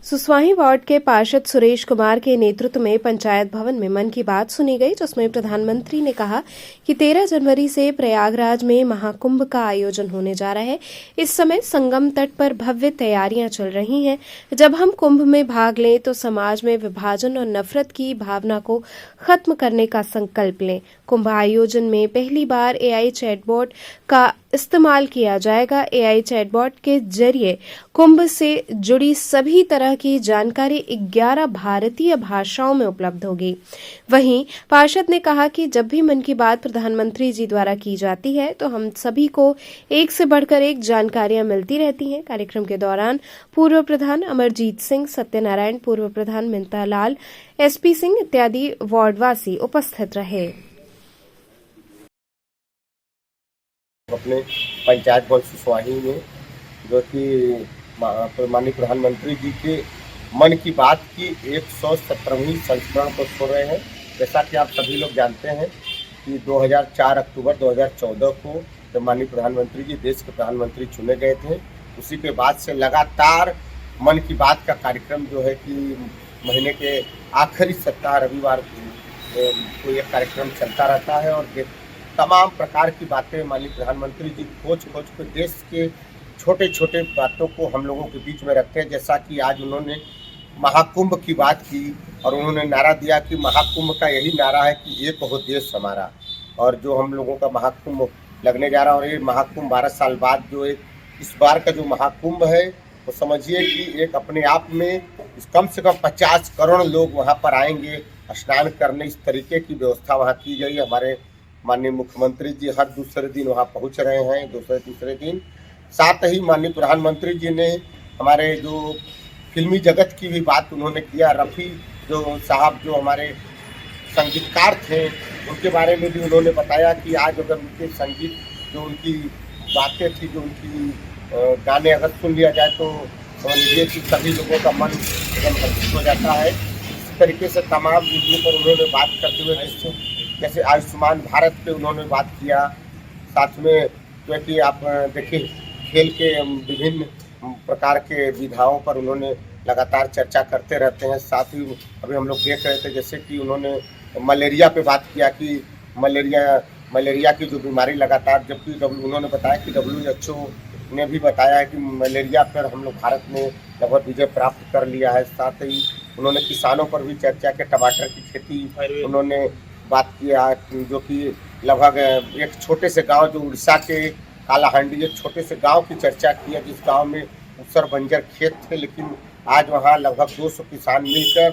सुसवाही ward के पार्षद सुरेश कुमार के नेतृत्व में पंचायत भवन में मन की बात सुनी गई, जिसमें प्रधानमंत्री ने कहा कि 13 जनवरी से प्रयागराज में महाकुंभ का आयोजन होने जा रहा है। इस समय संगम तट पर भव्य तैयारियां चल रही हैं। जब हम कुंभ में भाग लें तो समाज में विभाजन और नफरत की भावना को खत्म करने का संकल्प लें। कुंभ आयोजन में पहली बार एआई चैटबॉट का इस्तेमाल किया जाएगा। एआई चैटबॉट के जरिए कुंभ से जुड़ी सभी तरह की जानकारी 11 भारतीय भाषाओं में उपलब्ध होगी। वहीं पार्षद ने कहा कि जब भी मन की बात प्रधानमंत्री जी द्वारा की जाती है तो हम सभी को एक से बढ़कर एक जानकारियां मिलती रहती हैं। कार्यक्रम के दौरान पूर्व प्रधान अमरजीत सिंह, सत्यनारायण, पूर्व प्रधान मिंता लाल, एसपी सिंह इत्यादि वार्डवासी उपस्थित रहे। अपने पंचायत भवन सुसवाही में जो कि माननीय प्रधानमंत्री जी के मन की बात की 117वीं संस्करण को सुन रहे हैं। जैसा कि आप सभी लोग जानते हैं कि 4 अक्टूबर 2014 को जब माननीय प्रधानमंत्री जी देश के प्रधानमंत्री चुने गए थे, उसी के बाद से लगातार मन की बात का कार्यक्रम जो है कि महीने के आखिरी सप्ताह रविवार को यह कार्यक्रम चलता रहता है और तमाम प्रकार की बातें माननीय प्रधानमंत्री जी खोज के देश के छोटे छोटे बातों को हम लोगों के बीच में रखते हैं। जैसा कि आज उन्होंने महाकुंभ की बात की और उन्होंने नारा दिया कि महाकुंभ का यही नारा है कि एक हो देश हमारा, और जो हम लोगों का महाकुंभ लगने जा रहा है और ये महाकुंभ 12 साल बाद जो इस बार का जो महाकुंभ है वो समझिए कि एक अपने आप में कम से कम 50 करोड़ लोग वहाँ पर आएंगे स्नान करने। इस तरीके की व्यवस्था वहाँ की गई है। हमारे माननीय मुख्यमंत्री जी हर दूसरे दिन वहाँ पहुँच रहे हैं, दूसरे तीसरे दिन। साथ ही माननीय प्रधानमंत्री जी ने हमारे जो फिल्मी जगत की भी बात उन्होंने किया। रफ़ी जो साहब जो हमारे संगीतकार थे उनके बारे में भी उन्होंने बताया कि आज अगर उनके संगीत जो उनकी बातें थी, जो उनकी गाने अगर सुन लिया जाए तो समझ लीजिए कि सभी लोगों का मन एकदम हर्षित हो जाता है। इस तरीके से तमाम चीज़ों पर उन्होंने बात करते हुए जैसे आयुष्मान भारत पे उन्होंने बात किया। साथ में जो है कि आप देखिए खेल के विभिन्न प्रकार के विधाओं पर उन्होंने लगातार चर्चा करते रहते हैं। साथ ही अभी हम लोग देख रहे थे जैसे कि उन्होंने मलेरिया पे बात किया कि मलेरिया की जो बीमारी लगातार, जबकि उन्होंने बताया कि WHO ने भी बताया है कि मलेरिया पर हम लोग भारत ने लगभग विजय प्राप्त कर लिया है। साथ ही उन्होंने किसानों पर भी चर्चा की, टमाटर की खेती उन्होंने बात किया, जो कि लगभग एक छोटे से गांव जो उड़ीसा के कालाहांडी एक छोटे से गांव की चर्चा की है, जिस गांव में ऊसर बंजर खेत थे, लेकिन आज वहां लगभग 200 किसान मिलकर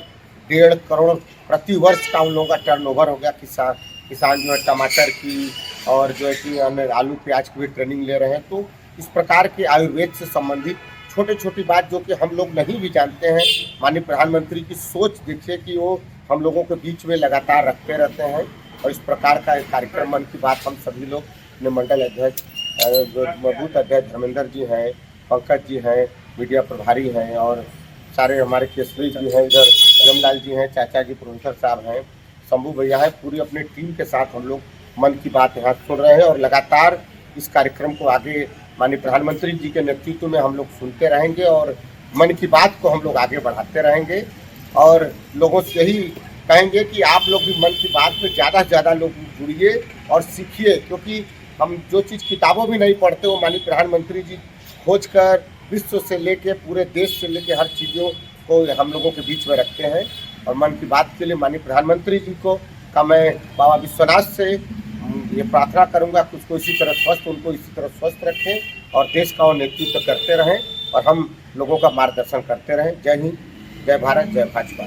1.5 करोड़ प्रति वर्ष का उन लोगों का टर्नओवर हो गया। किसान जो है टमाटर की और जो है कि आलू प्याज की भी ट्रेनिंग ले रहे हैं। तो इस प्रकार के आयुर्वेद से संबंधित छोटी छोटी बात जो कि हम लोग नहीं भी जानते हैं, माननीय प्रधानमंत्री की सोच देखिए कि वो हम लोगों के बीच में लगातार रखते रहते हैं। और इस प्रकार का एक कार्यक्रम मन की बात हम सभी लोग अपने मंडल अध्यक्ष जो मजबूत अध्यक्ष धर्मेंद्र जी हैं, पंकज जी हैं, मीडिया प्रभारी हैं और सारे हमारे केसरी जी हैं, इधर जमलाल जी हैं, चाचा जी प्रोफेसर साहब हैं, शंभू भैया हैं, पूरी अपनी टीम के साथ हम लोग मन की बात यहाँ सुन रहे हैं और लगातार इस कार्यक्रम को आगे माननीय प्रधानमंत्री जी के नेतृत्व में हम लोग सुनते रहेंगे और मन की बात को हम लोग आगे बढ़ाते रहेंगे। और लोगों से यही कहेंगे कि आप लोग भी मन की बात में ज़्यादा से ज़्यादा लोग जुड़िए और सीखिए, क्योंकि हम जो चीज़ किताबों में नहीं पढ़ते वो माननीय प्रधानमंत्री जी खोज कर विश्व से लेके पूरे देश से लेके हर चीज़ों को हम लोगों के बीच में रखते हैं। और मन की बात के लिए माननीय प्रधानमंत्री जी को मैं बाबा विश्वनाथ से ये प्रार्थना करूंगा कि उसको उनको इसी तरह स्वस्थ रखें और देश का वो नेतृत्व करते रहें और हम लोगों का मार्गदर्शन करते रहें। जय हिंद, जय भारत, जय भाजपा।